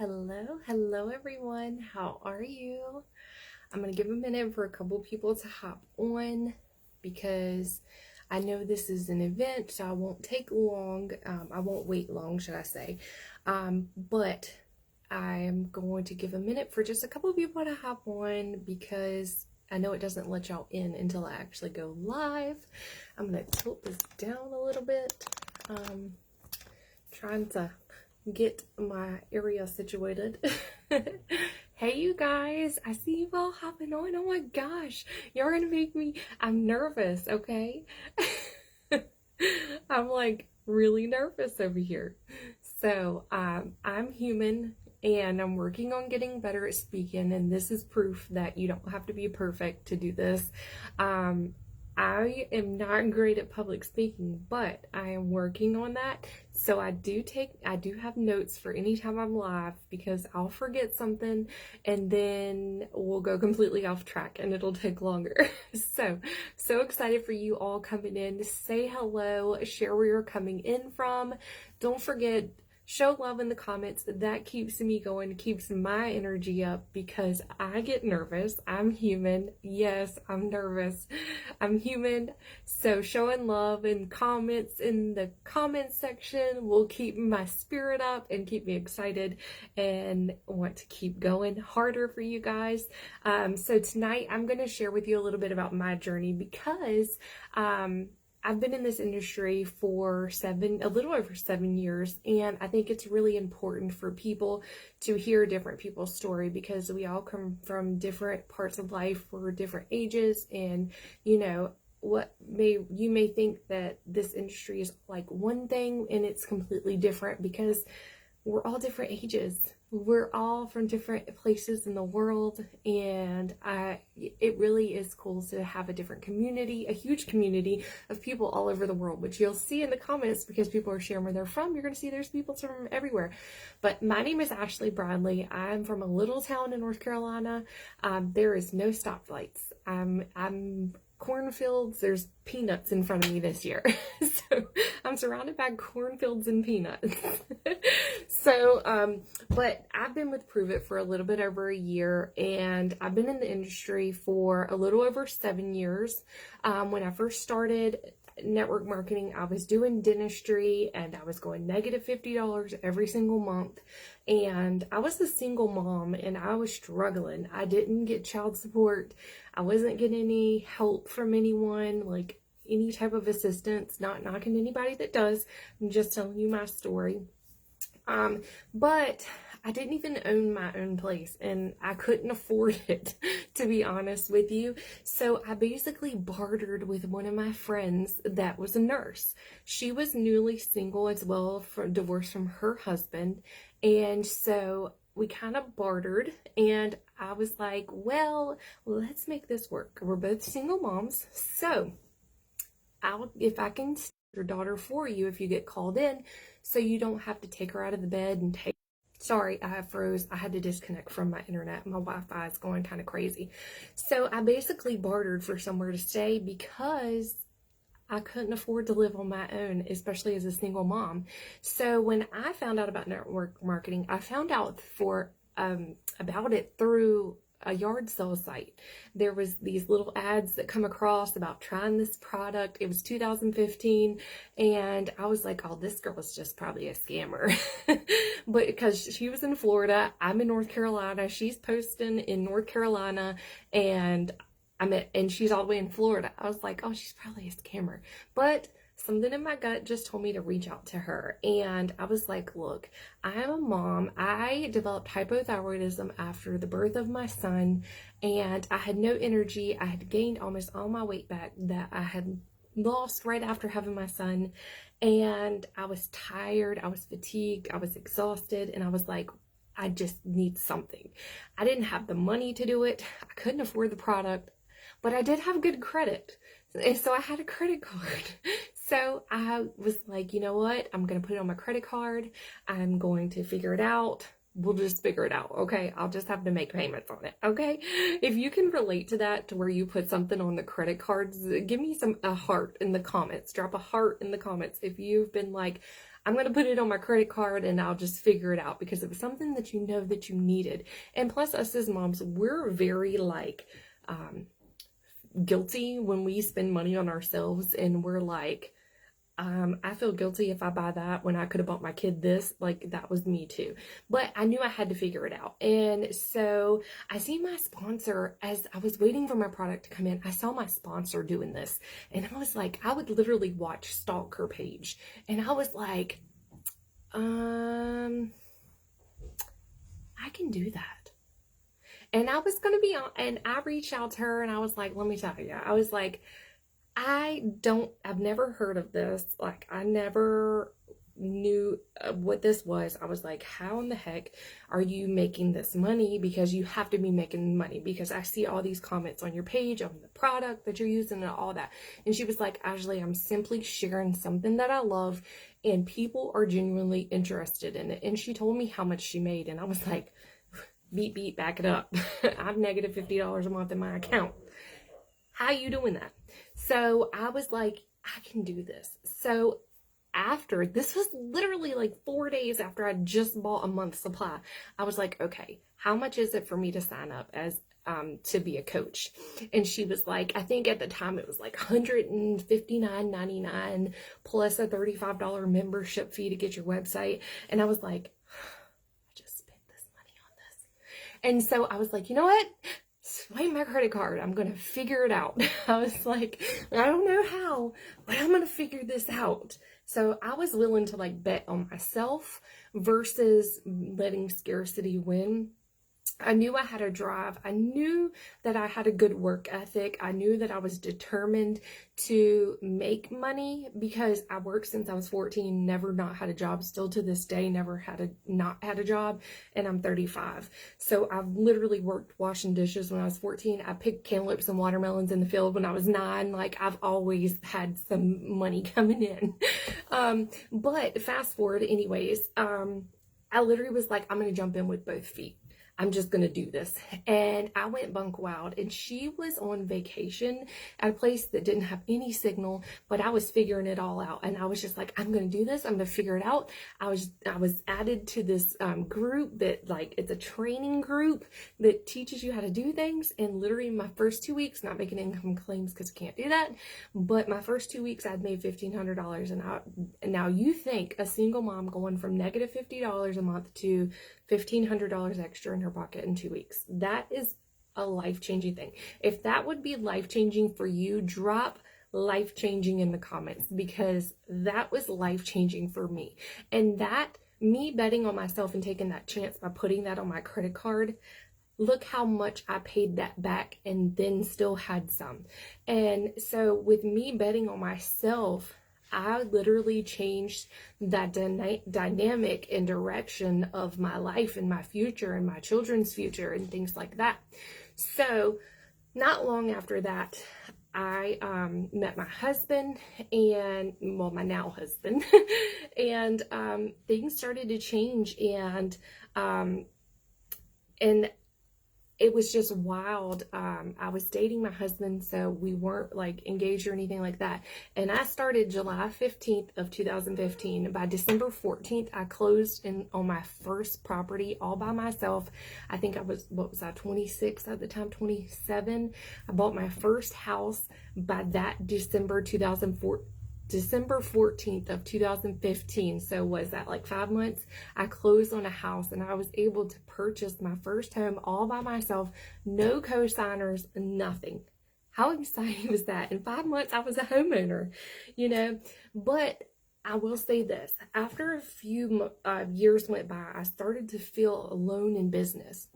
Hello everyone. How are you? I'm gonna give a minute for a couple people to hop on because I know this is an event, so I won't take long. I won't wait long, should I say. But I am going to give a minute for just a couple of people to hop on because I know it doesn't let y'all in until I actually go live. I'm gonna tilt this down a little bit. Trying to get my area situated. Hey you guys, I see you all hopping on. Oh my gosh, you're gonna make me, I'm nervous, okay? I'm like really nervous over here. So I'm human and I'm working on getting better at speaking, and this is proof that you don't have to be perfect to do this. I am not great at public speaking, but I am working on that. So I do have notes for any time I'm live because I'll forget something and then we'll go completely off track and it'll take longer. So excited for you all coming in. Say hello, share where you're coming in from. Don't forget, show love in the comments. That keeps me going, keeps my energy up because I get nervous. I'm human. Yes, I'm nervous. I'm human. So showing love in comments in the comments section will keep my spirit up and keep me excited and want to keep going harder for you guys. So tonight I'm going to share with you a little bit about my journey because I've been in this industry for a little over 7 years, and I think it's really important for people to hear different people's story because we all come from different parts of life, we're different ages, and you know, you may think that this industry is like one thing and it's completely different because we're all different ages. We're all from different places in the world, and it really is cool to have a different community, a huge community of people all over the world, which you'll see in the comments because people are sharing where they're from. You're going to see there's people from everywhere. But my name is Ashley Bradley. I'm from a little town in North Carolina. There is no stoplights. I'm cornfields. There's peanuts in front of me this year. So I'm surrounded by cornfields and peanuts. But I've been with Prove It for a little bit over a year, and I've been in the industry for a little over 7 years. When I first started network marketing, I was doing dentistry and I was going negative $50 every single month. And I was a single mom and I was struggling. I didn't get child support. I wasn't getting any help from anyone, like any type of assistance. Not knocking anybody that does. I'm just telling you my story. But I didn't even own my own place and I couldn't afford it, to be honest with you. So I basically bartered with one of my friends that was a nurse. She was newly single as well, divorced from her husband. And so we kind of bartered, and I was like, well, let's make this work. We're both single moms. So if I can see your daughter for you if you get called in, so you don't have to take her out of the bed and take. Sorry, I froze. I had to disconnect from my internet. My Wi-Fi is going kind of crazy. So I basically bartered for somewhere to stay because I couldn't afford to live on my own, especially as a single mom. So when I found out about network marketing, I found out about it through a yard sale site. There was these little ads that come across about trying this product. It was 2015, and I was like, oh, this girl is just probably a scammer. But because she was in Florida, I'm in North Carolina, she's posting in North Carolina, and she's all the way in Florida. I was like, oh, she's probably a scammer. But something in my gut just told me to reach out to her. And I was like, look, I am a mom. I developed hypothyroidism after the birth of my son, and I had no energy. I had gained almost all my weight back that I had lost right after having my son. And I was tired. I was fatigued. I was exhausted. And I was like, I just need something. I didn't have the money to do it. I couldn't afford the product, but I did have good credit. And so I had a credit card. So I was like, you know what? I'm going to put it on my credit card. I'm going to figure it out. We'll just figure it out, okay? I'll just have to make payments on it, okay? If you can relate to that, to where you put something on the credit cards, give me a heart in the comments. Drop a heart in the comments if you've been like, I'm going to put it on my credit card and I'll just figure it out, because it was something that you know that you needed. And plus, us as moms, we're very like guilty when we spend money on ourselves, and we're like, I feel guilty if I buy that when I could have bought my kid this. Like, that was me too. But I knew I had to figure it out. And so I see my sponsor, as I was waiting for my product to come in, I saw my sponsor doing this. And I was like, I would literally stalk her page. And I was like, I can do that. And I was going to be on, and I reached out to her and I was like, let me tell you, I was like, I've never heard of this. Like, I never knew what this was. I was like, how in the heck are you making this money? Because you have to be making money, because I see all these comments on your page on the product that you're using and all that. And she was like, Ashley, I'm simply sharing something that I love and people are genuinely interested in it. And she told me how much she made. And I was like, beep, beep, back it up. I'm negative $50 a month in my account. How you doing that? So I was like, I can do this. So after, this was literally like 4 days after I just bought a month's supply, I was like, okay, how much is it for me to sign up as to be a coach? And she was like, I think at the time it was like $159.99 plus a $35 membership fee to get your website. And I was like, I just spent this money on this. And so I was like, you know what? Swipe my credit card. I'm going to figure it out. I was like, I don't know how, but I'm going to figure this out. So I was willing to like bet on myself versus letting scarcity win. I knew I had a drive. I knew that I had a good work ethic. I knew that I was determined to make money, because I worked since I was 14, never not had a job, still to this day, never not had a job, and I'm 35. So I've literally worked washing dishes when I was 14. I picked cantaloupes and watermelons in the field when I was 9. Like, I've always had some money coming in. But fast forward anyways, I literally was like, I'm going to jump in with both feet. I'm just going to do this. And I went bunk wild, and she was on vacation at a place that didn't have any signal, but I was figuring it all out. And I was just like, I'm going to do this. I'm going to figure it out. I was added to this group that, like, it's a training group that teaches you how to do things. And literally my first 2 weeks, not making income claims because I can't do that, but my first 2 weeks I'd made $1,500. And now you think a single mom going from negative $50 a month to $1,500 extra in her pocket in 2 weeks. That is a life-changing thing. If that would be life-changing for you, drop life-changing in the comments, because that was life-changing for me. And that, me betting on myself and taking that chance by putting that on my credit card, look how much I paid that back and then still had some. And so with me betting on myself, I literally changed that dynamic and direction of my life and my future and my children's future and things like that. So not long after that, I met my husband, and, well, my now husband, and things started to change, and it was just wild. I was dating my husband, so we weren't like engaged or anything like that. And I started July 15th of 2015. By December 14th, I closed on my first property all by myself. I think I was, 26 at the time, 27. I bought my first house by that December 14th of 2015. So was that like 5 months? I closed on a house, and I was able to purchase my first home all by myself, no co-signers, nothing. How exciting was that? In 5 months, I was a homeowner, you know. But I will say this, after a few years went by, I started to feel alone in business.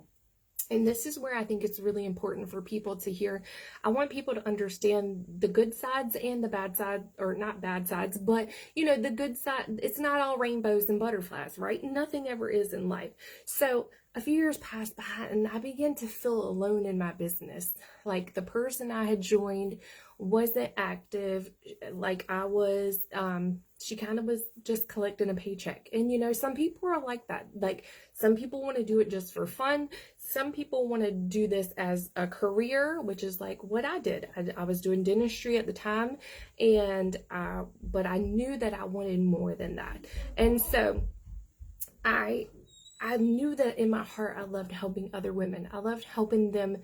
And this is where I think it's really important for people to hear. I want people to understand the good sides and the bad side, or not bad sides, but, you know, the good side. It's not all rainbows and butterflies, right? Nothing ever is in life. So a few years passed by, and I began to feel alone in my business. Like, the person I had joined wasn't active like I was. She kind of was just collecting a paycheck. And you know, some people are like that. Like, some people want to do it just for fun. Some people want to do this as a career, which is like what I did. I was doing dentistry at the time, and but I knew that I wanted more than that. And so I I knew that in my heart I loved helping other women. I loved helping them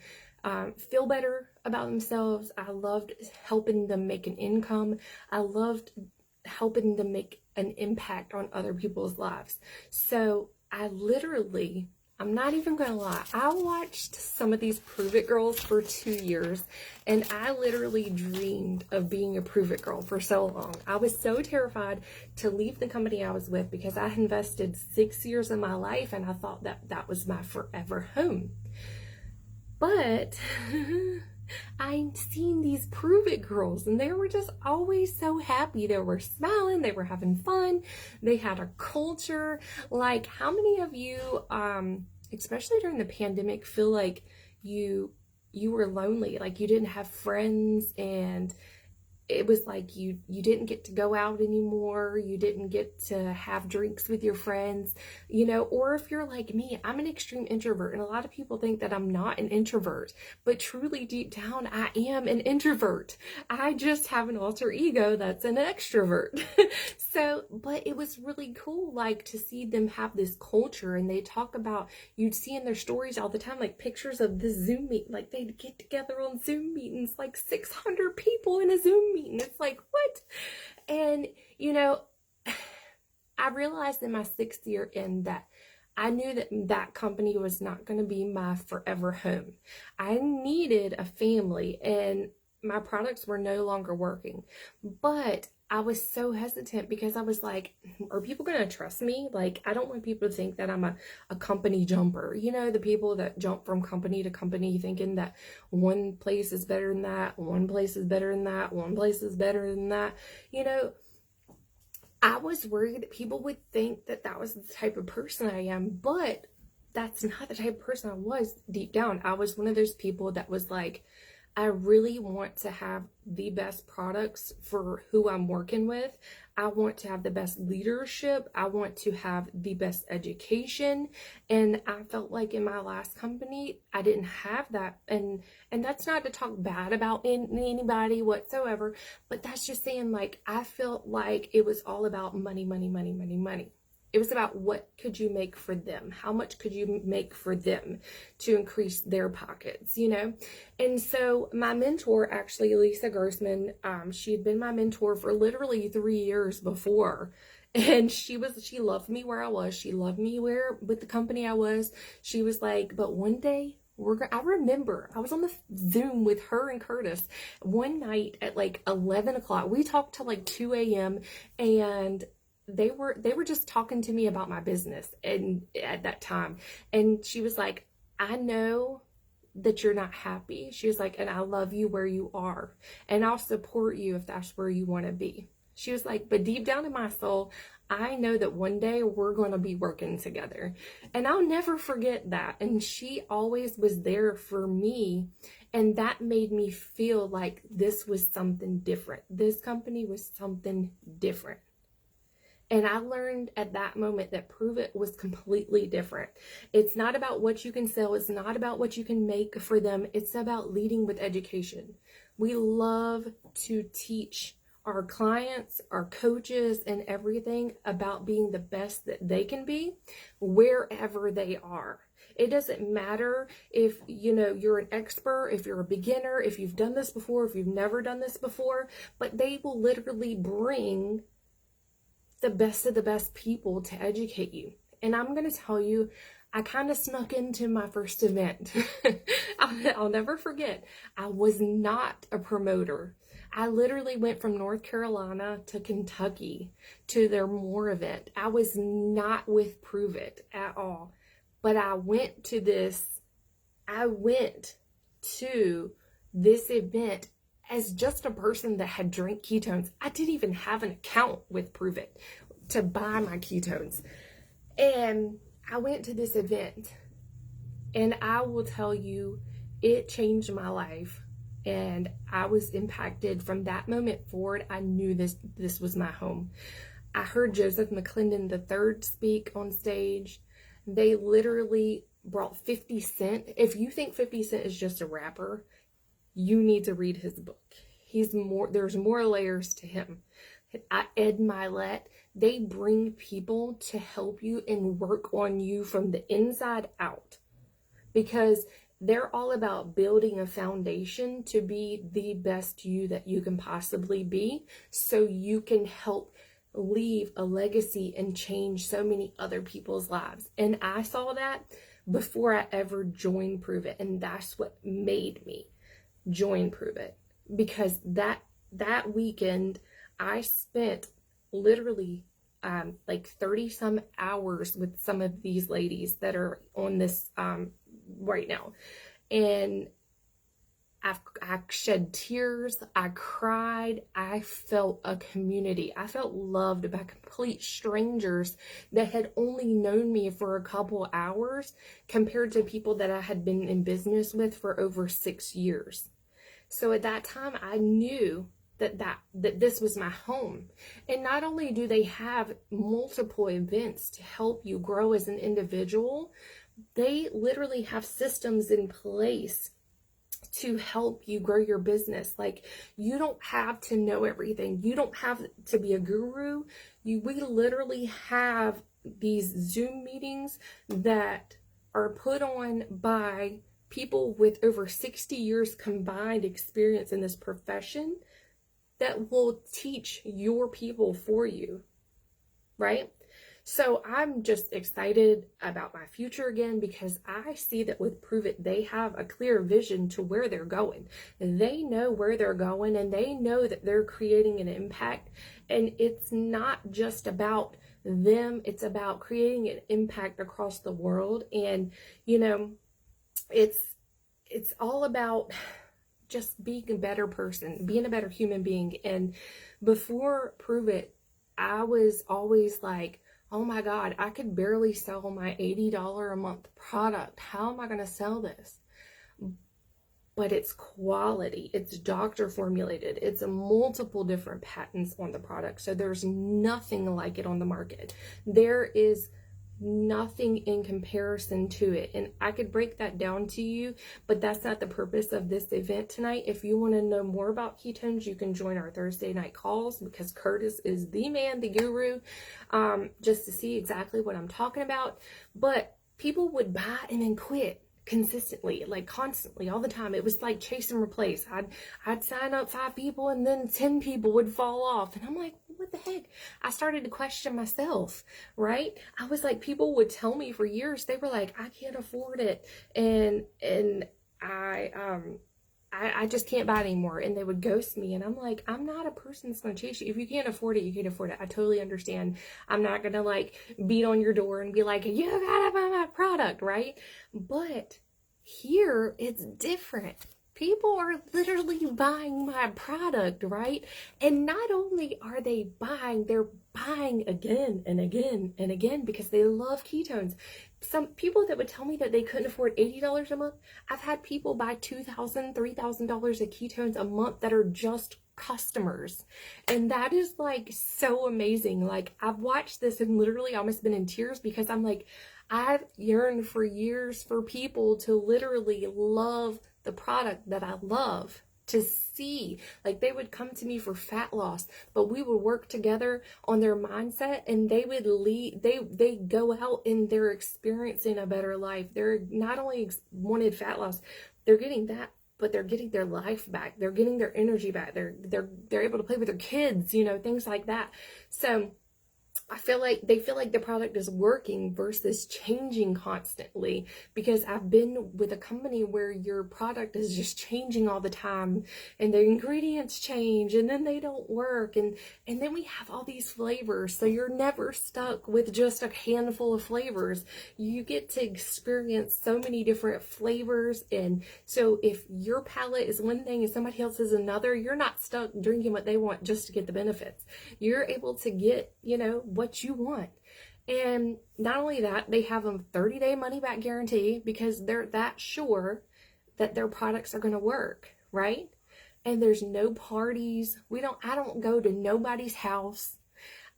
feel better about themselves. I loved helping them make an income. I loved helping them make an impact on other people's lives. So I literally, I'm not even gonna lie, I watched some of these Prove It girls for 2 years, and I literally dreamed of being a Prove It girl for so long. I was so terrified to leave the company I was with because I invested 6 years of my life and I thought that that was my forever home. But I seen these Prove It girls, and they were just always so happy. They were smiling, they were having fun, they had a culture. Like, how many of you, especially during the pandemic, feel like you were lonely, like you didn't have friends, and it was like you didn't get to go out anymore, you didn't get to have drinks with your friends, you know? Or if you're like me, I'm an extreme introvert, and a lot of people think that I'm not an introvert, but truly deep down I am an introvert. I just have an alter ego that's an extrovert. So, but it was really cool, like, to see them have this culture. And they talk about, you'd see in their stories all the time, like pictures of the Zoom meet, like they'd get together on Zoom meetings, like 600 people in a Zoom meeting. It's like, what? And you know, I realized in my 6th year in that I knew that that company was not going to be my forever home. I needed a family, and my products were no longer working. But I was so hesitant because I was like, are people going to trust me? Like, I don't want people to think that I'm a company jumper. You know, the people that jump from company to company thinking that one place is better than that, one place is better than that, one place is better than that. You know, I was worried that people would think that that was the type of person I am, but that's not the type of person I was deep down. I was one of those people that was like, I really want to have the best products for who I'm working with. I want to have the best leadership. I want to have the best education. And I felt like in my last company, I didn't have that. And that's not to talk bad about anybody whatsoever, but that's just saying, like, I felt like it was all about money, money, money, money, money. It was about what could you make for them? How much could you make for them to increase their pockets, you know? And so my mentor, actually, Lisa Grossman, she had been my mentor for literally 3 years before. And she loved me where I was. She loved me with the company I was. She was like, but one day, I remember I was on the Zoom with her and Curtis one night at like 11 o'clock. We talked till like 2 a.m. and they were just talking to me about my business and at that time. And she was like, I know that you're not happy. She was like, and I love you where you are, and I'll support you if that's where you want to be. She was like, but deep down in my soul, I know that one day we're going to be working together. And I'll never forget that. And she always was there for me. And that made me feel like this was something different. This company was something different. And I learned at that moment that Prove It was completely different. It's not about what you can sell. It's not about what you can make for them. It's about leading with education. We love to teach our clients, our coaches, and everything about being the best that they can be wherever they are. It doesn't matter if, you know, you're an expert, if you're a beginner, if you've done this before, if you've never done this before, but they will literally bring the best of the best people to educate you. And I'm going to tell you, I kind of snuck into my first event. I'll never forget. I was not a promoter. I literally went from North Carolina to Kentucky to their More event. I was not with Prove It at all. But I went to this event as just a person that had drank ketones. I didn't even have an account with Prove It to buy my ketones. And I went to this event, and I will tell you, it changed my life And I was impacted from that moment forward. I knew this was my home. I heard Joseph McClendon III speak on stage. They literally brought 50 Cent. If you think 50 Cent is just a rapper, you need to read his book. There's more layers to him. Ed Milet, they bring people to help you and work on you from the inside out, because they're all about building a foundation to be the best you that you can possibly be, so you can help leave a legacy and change so many other people's lives. And I saw that before I ever joined Prove It, and that's what made me join Prove It, because that weekend I spent literally like 30 some hours with some of these ladies that are on this right now. And I shed tears, I cried, I felt a community. I felt loved by complete strangers that had only known me for a couple hours compared to people that I had been in business with for over 6 years. So at that time, I knew that this was my home. And not only do they have multiple events to help you grow as an individual, they literally have systems in place to help you grow your business. Like, you don't have to know everything. You don't have to be a guru. We literally have these Zoom meetings that are put on by people with over 60 years combined experience in this profession that will teach your people for you, right? So I'm just excited about my future again, because I see that with Prove It, they have a clear vision to where they're going. They know where they're going, and they know that they're creating an impact. And it's not just about them, it's about creating an impact across the world. And, you know, it's all about just being a better person, being a better human being. And before Prove It, I was always like, oh my God, I could barely sell my $80 a month product. How am I going to sell this? But it's quality, it's doctor formulated, it's multiple different patents on the product. So there's nothing like it on the market. There is nothing in comparison to it. And I could break that down to you, but that's not the purpose of this event tonight. If you want to know more about ketones, you can join our Thursday night calls, because Curtis is the man, the guru, just to see exactly what I'm talking about. But people would buy and then quit consistently, like constantly, all the time. It was like chase and replace. I'd sign up 5 people and then 10 people would fall off, and I'm like, what the heck? I started to question myself, right? I was like, people would tell me for years, they were like, I can't afford it, and I just can't buy it anymore, and they would ghost me. And I'm like, I'm not a person that's going to chase you. If you can't afford it, you can't afford it. I totally understand. I'm not going to like beat on your door and be like, you gotta buy my product, right? But here it's different. People are literally buying my product, right? And not only are they buying, they're buying again and again and again, because they love ketones. Some people that would tell me that they couldn't afford $80 a month, I've had people buy $2,000, $3,000 of ketones a month that are just customers. And that is like so amazing. Like, I've watched this and literally almost been in tears, because I'm like, I've yearned for years for people to literally love the product that I love, to see, like, they would come to me for fat loss, but we would work together on their mindset, and they would lead, they go out and they're experiencing a better life. They're not only wanted fat loss, they're getting that, but they're getting their life back. They're getting their energy back. They're able to play with their kids, you know, things like that. So I feel like they feel like the product is working versus changing constantly, because I've been with a company where your product is just changing all the time, and the ingredients change and then they don't work, and then we have all these flavors, so you're never stuck with just a handful of flavors. You get to experience so many different flavors, and so if your palate is one thing and somebody else is another, you're not stuck drinking what they want just to get the benefits. You're able to get, you know, what you want. And not only that, they have a 30-day money back guarantee, because they're that sure that their products are going to work, right? and there's no parties. I don't go to nobody's house.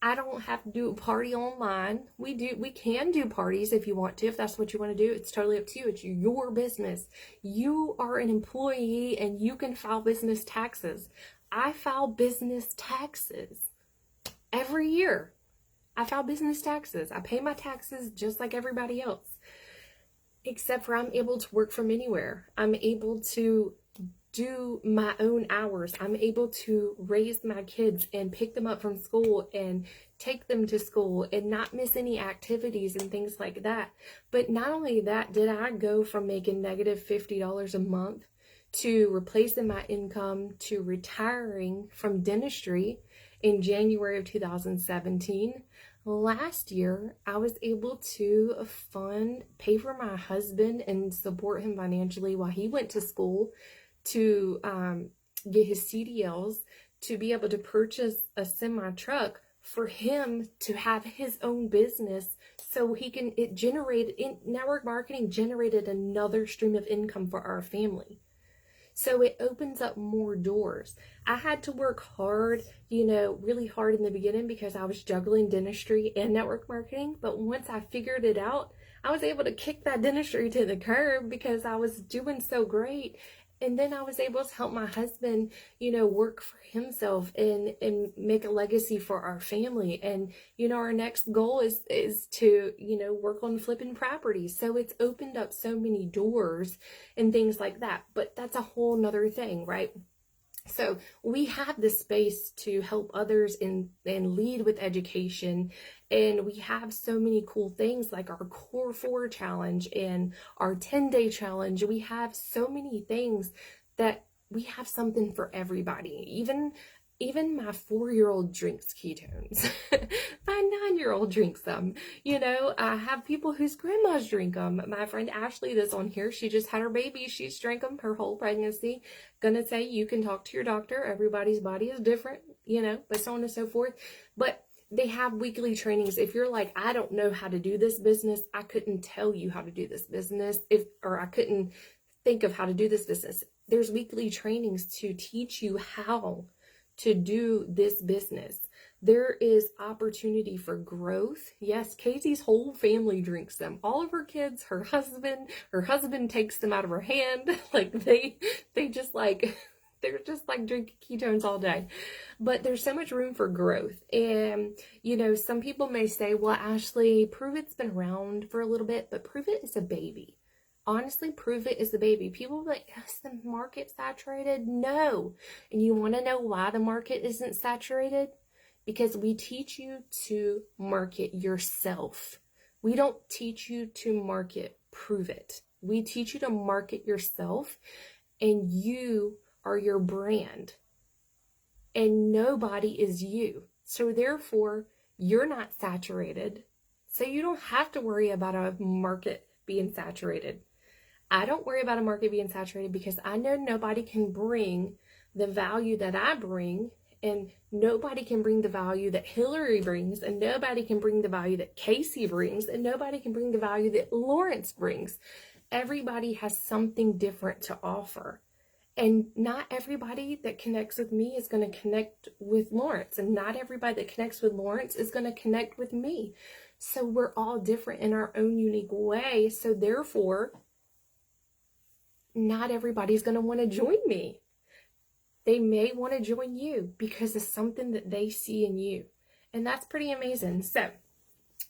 I don't have to do a party online. We can do parties if you want to, if that's what you want to do. It's totally up to you. It's your business. You are an employee and you can file business taxes. I file business taxes every year. I file business taxes. I pay my taxes just like everybody else, except for I'm able to work from anywhere. I'm able to do my own hours. I'm able to raise my kids and pick them up from school and take them to school and not miss any activities and things like that. But not only that, did I go from making negative $50 a month to replacing my income to retiring from dentistry in January of 2017. Last year, I was able to pay for my husband and support him financially while he went to school to get his CDLs, to be able to purchase a semi truck for him to have his own business so network marketing generated another stream of income for our family. So it opens up more doors. I had to work hard, really hard in the beginning because I was juggling dentistry and network marketing. But once I figured it out, I was able to kick that dentistry to the curb because I was doing so great. And then I was able to help my husband, work for himself and make a legacy for our family. And, our next goal is to, work on flipping properties. So it's opened up so many doors and things like that. But that's a whole nother thing, right? So we have the space to help others and lead with education. And we have so many cool things like our Core 4 challenge and our 10-day challenge. We have so many things that we have something for everybody. Even my 4-year-old drinks ketones. My 9-year-old drinks them. I have people whose grandmas drink them. My friend Ashley that's on here, she just had her baby. She's drank them her whole pregnancy. Gonna say you can talk to your doctor. Everybody's body is different, but so on and so forth. But they have weekly trainings. If you're like, I don't know how to do this business, I couldn't tell you how to do this business, or I couldn't think of how to do this business. There's weekly trainings to teach you how to do this business. There is opportunity for growth. Yes, Casey's whole family drinks them. All of her kids, her husband takes them out of her hand. Like they just like, they're just like drinking ketones all day. But there's so much room for growth. And, some people may say, well, Ashley, Prove It's been around for a little bit, but Prove It is a baby. Honestly, Prove It is the baby. People are like, is the market saturated? No. And you want to know why the market isn't saturated? Because we teach you to market yourself. We don't teach you to market Prove It. We teach you to market yourself, and you are your brand. And nobody is you. So therefore, you're not saturated. So you don't have to worry about a market being saturated. I don't worry about a market being saturated because I know nobody can bring the value that I bring, and nobody can bring the value that Hillary brings, and nobody can bring the value that Casey brings, and nobody can bring the value that Lawrence brings. Everybody has something different to offer. And not everybody that connects with me is going to connect with Lawrence, and not everybody that connects with Lawrence is going to connect with me. So we're all different in our own unique way. So therefore, not everybody's going to want to join me. They may want to join you because of something that they see in you. And that's pretty amazing. So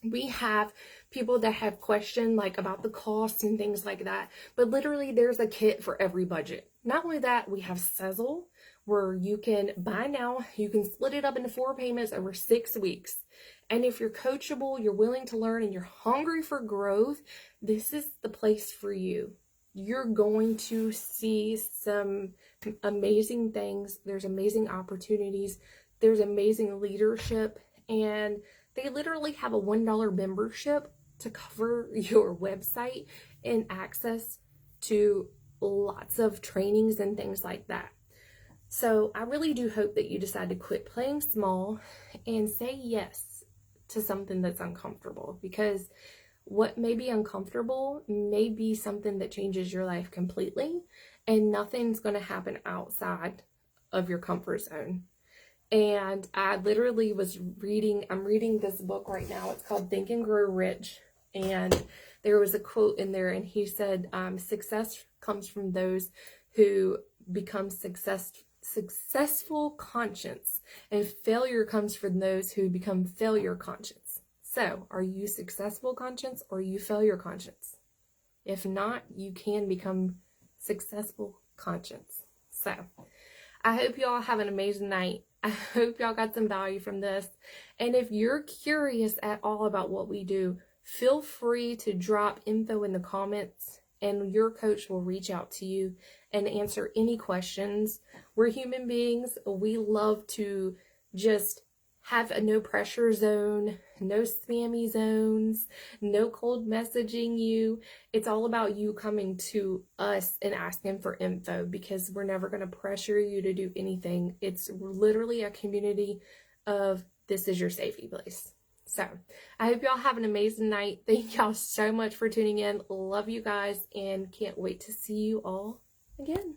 we have people that have questioned like about the costs and things like that. But literally there's a kit for every budget. Not only that, we have Sezzle where you can buy now, you can split it up into 4 payments over 6 weeks. And if you're coachable, you're willing to learn, and you're hungry for growth, this is the place for you. You're going to see some amazing things. There's amazing opportunities. There's amazing leadership. And they literally have a $1 membership to cover your website and access to lots of trainings and things like that. So I really do hope that you decide to quit playing small and say yes to something that's uncomfortable, because what may be uncomfortable may be something that changes your life completely, and nothing's going to happen outside of your comfort zone. And I literally I'm reading this book right now. It's called Think and Grow Rich. And there was a quote in there, and he said, success comes from those who become successful conscious, and failure comes from those who become failure conscious. So, are you successful conscious or are you failure conscious? If not, you can become successful conscious. So, I hope y'all have an amazing night. I hope y'all got some value from this. And if you're curious at all about what we do, feel free to drop info in the comments, and your coach will reach out to you and answer any questions. We're human beings. We love to just have a no pressure zone, no spammy zones, no cold messaging you. It's all about you coming to us and asking for info, because we're never going to pressure you to do anything. It's literally a community of this is your safety place. So I hope y'all have an amazing night. Thank y'all so much for tuning in. Love you guys and can't wait to see you all again.